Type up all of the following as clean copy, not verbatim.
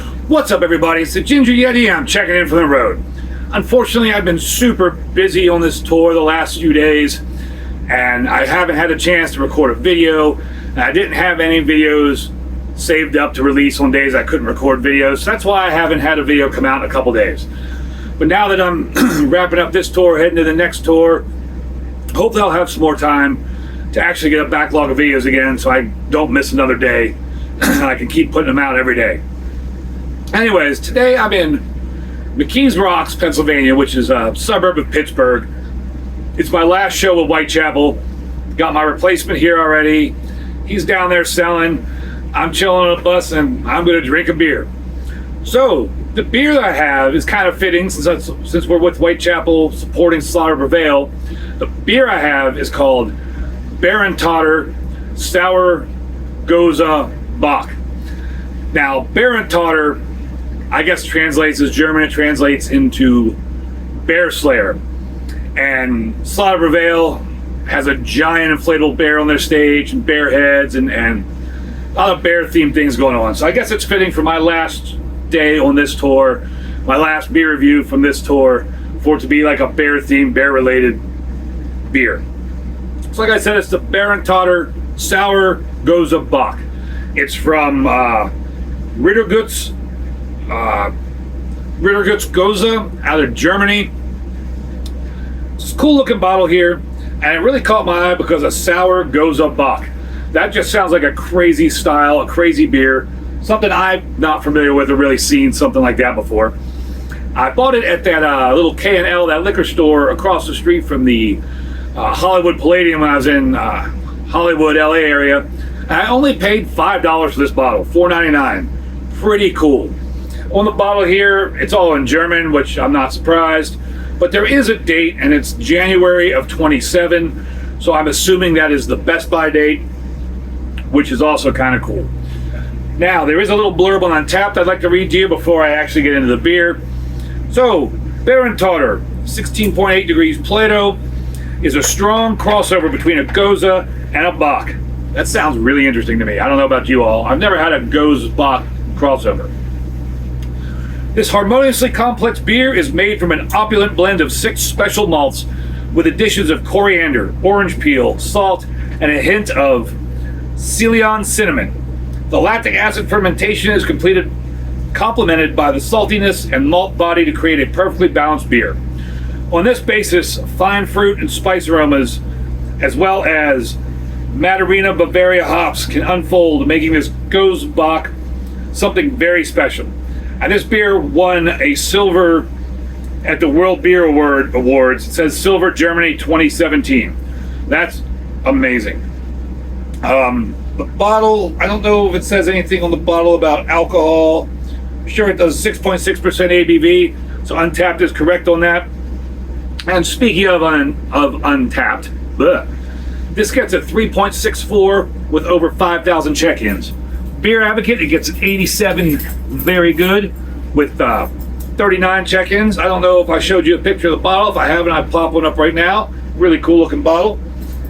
What's up, everybody? It's the Ginger Yeti. I'm checking in from the road. Unfortunately, I've been super busy on this tour the last few days, and I haven't had a chance to record a video. I didn't have any videos saved up to release on days I couldn't record videos, so that's why I haven't had a video come out in a couple days. But now that I'm wrapping up this tour, heading to the next tour, hopefully I'll have some more time to actually get a backlog of videos again so I don't miss another day. I can keep putting them out every day. Anyways, today I'm in McKees Rocks, Pennsylvania, which is a suburb of Pittsburgh. It's my last show with Whitechapel. Got my replacement here already. He's down there selling. I'm chilling on a bus and I'm going to drink a beer. So the beer that I have is kind of fitting since we're with Whitechapel supporting Slaughter Prevail. The beer I have is called Bärentöter Sour Gose Bock. Now, Bärentöter, I guess, translates as German. It translates into bear slayer. And Slaughter Prevail has a giant inflatable bear on their stage and bear heads and a lot of bear themed things going on. So I guess it's fitting for my last day on this tour, my last beer review from this tour, for it to be like a bear themed, bear related beer. So like I said, it's the Bärentöter Sour Gose Bock. It's from Ritterguts Gose out of Germany. It's a cool looking bottle here, and it really caught my eye because of Sour Gose Bock. That just sounds like a crazy style, a crazy beer, something I'm not familiar with or really seen something like that before. I bought it at that little K&L, that liquor store across the street from the Hollywood Palladium when I was in Hollywood, LA area. And I only paid $5 for this bottle, $4.99. Pretty cool. On the bottle here, it's all in German, which I'm not surprised, but there is a date, and it's January of 27, so I'm assuming that is the Best Buy date, which is also kind of cool. Now, there is a little blurb on Untapped I'd like to read to you before I actually get into the beer. So, Bärentöter, 16.8 degrees Plato, is a strong crossover between a Gose and a Bock. That sounds really interesting to me. I don't know about you all. I've never had a Gose Bock crossover. This harmoniously complex beer is made from an opulent blend of 6 special malts with additions of coriander, orange peel, salt, and a hint of Ceylon cinnamon. The lactic acid fermentation is complemented by the saltiness and malt body to create a perfectly balanced beer. On this basis, fine fruit and spice aromas, as well as Matarina Bavaria hops, can unfold, making this Gose Bock something very special. And this beer won a silver at the World Beer Awards. It says Silver Germany 2017. That's amazing. The bottle, I don't know if it says anything on the bottle about alcohol. I'm sure it does 6.6% ABV, so Untapped is correct on that. And speaking of Untapped, this gets a 3.64 with over 5,000 check-ins. Beer Advocate, it gets an 87, very good, with 39 check-ins. I don't know if I showed you a picture of the bottle. If I haven't, I'd pop one up right now. Really cool looking bottle.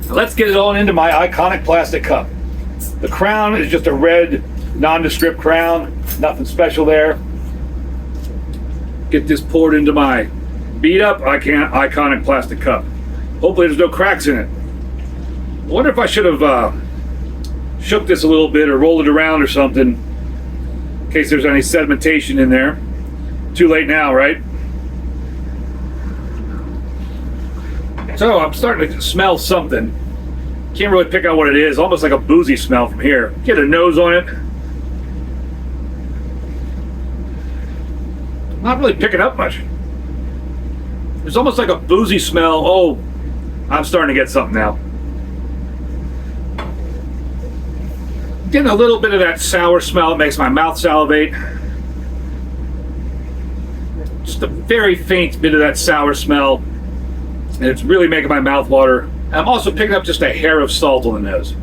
Let's get it on into my iconic plastic cup. The crown is just a red, nondescript crown. Nothing special there. Get this poured into my beat up iconic plastic cup. Hopefully there's no cracks in it. I wonder if I should have shook this a little bit or rolled it around or something in case there's any sedimentation in there. Too late now, right? So I'm starting to smell something. Can't really pick out what it is. Almost like a boozy smell from here. Get a nose on it. Not really picking up much. There's almost like a boozy smell. Oh, I'm starting to get something now. Getting a little bit of that sour smell. It makes my mouth salivate. Just a very faint bit of that sour smell. And it's really making my mouth water. And I'm also picking up just a hair of salt on the nose.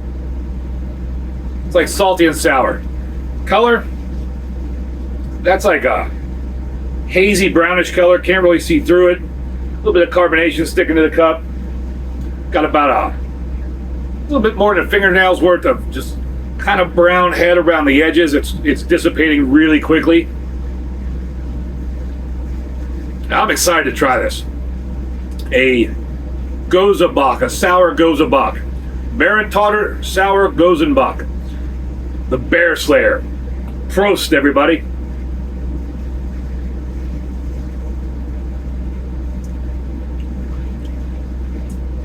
It's like salty and sour. Color? That's like a hazy brownish color. Can't really see through it. A little bit of carbonation sticking to the cup. Got about a little bit more than a fingernail's worth of just kind of brown head around the edges. It's dissipating really quickly. I'm excited to try this. A Gose Bock, a sour Gose Bock. Bärentöter Sour Gose Bock. The Bear Slayer. Prost, everybody.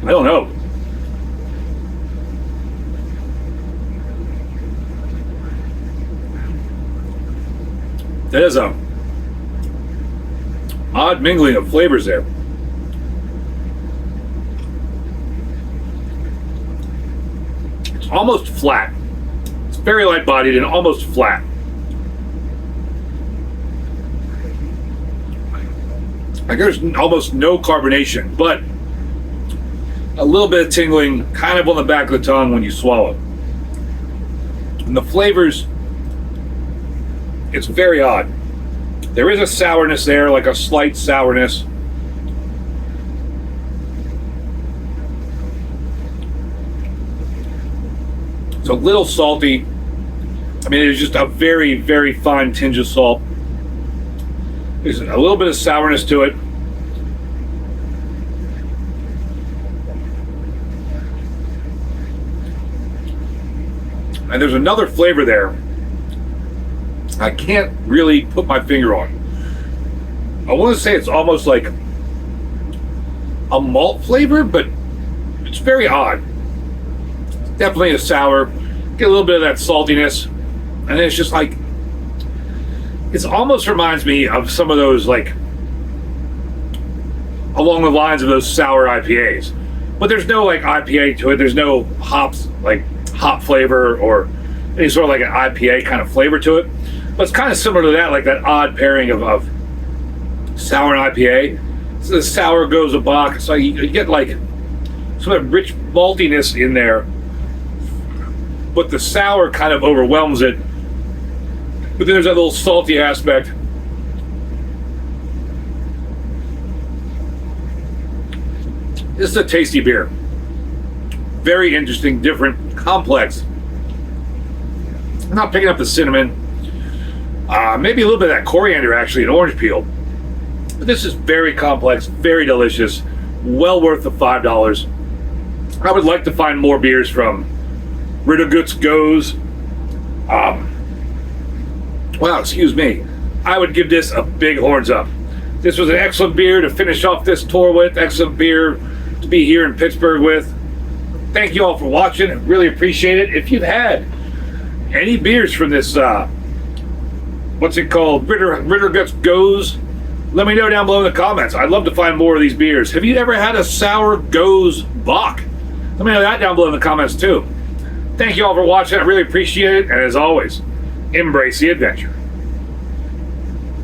I don't know. That is a odd mingling of flavors there. It's almost flat. It's very light bodied and almost flat. Like there's almost no carbonation, but a little bit of tingling kind of on the back of the tongue when you swallow. And the flavors, it's very odd. There is a sourness there, like a slight sourness. It's a little salty. I mean, it's just a very, very fine tinge of salt. There's a little bit of sourness to it. And there's another flavor there I can't really put my finger on. I want to say it's almost like a malt flavor, but it's very odd. It's definitely a sour. Get a little bit of that saltiness. And it's just like, it almost reminds me of some of those, like, along the lines of those sour IPAs. But there's no, like, IPA to it. There's no hops, like, hop flavor or any sort of like an IPA kind of flavor to it. But it's kind of similar to that, like that odd pairing of sour and IPA. It's a sour Gose Bock. So you get like some of the rich maltiness in there, but the sour kind of overwhelms it. But then there's that little salty aspect. This is a tasty beer. Very interesting, different, complex. I'm not picking up the cinnamon. Maybe a little bit of that coriander, actually, and orange peel. But this is very complex, very delicious, well worth the $5. I would like to find more beers from Ritterguts Gose. Wow, excuse me. I would give this a big horns up. This was an excellent beer to finish off this tour with. Excellent beer to be here in Pittsburgh with. Thank you all for watching. I really appreciate it. If you've had any beers from this, what's it called? Ritterguts Gose, let me know down below in the comments. I'd love to find more of these beers. Have you ever had a sour Gose Bock? Let me know that down below in the comments too. Thank you all for watching. I really appreciate it. And as always, embrace the adventure.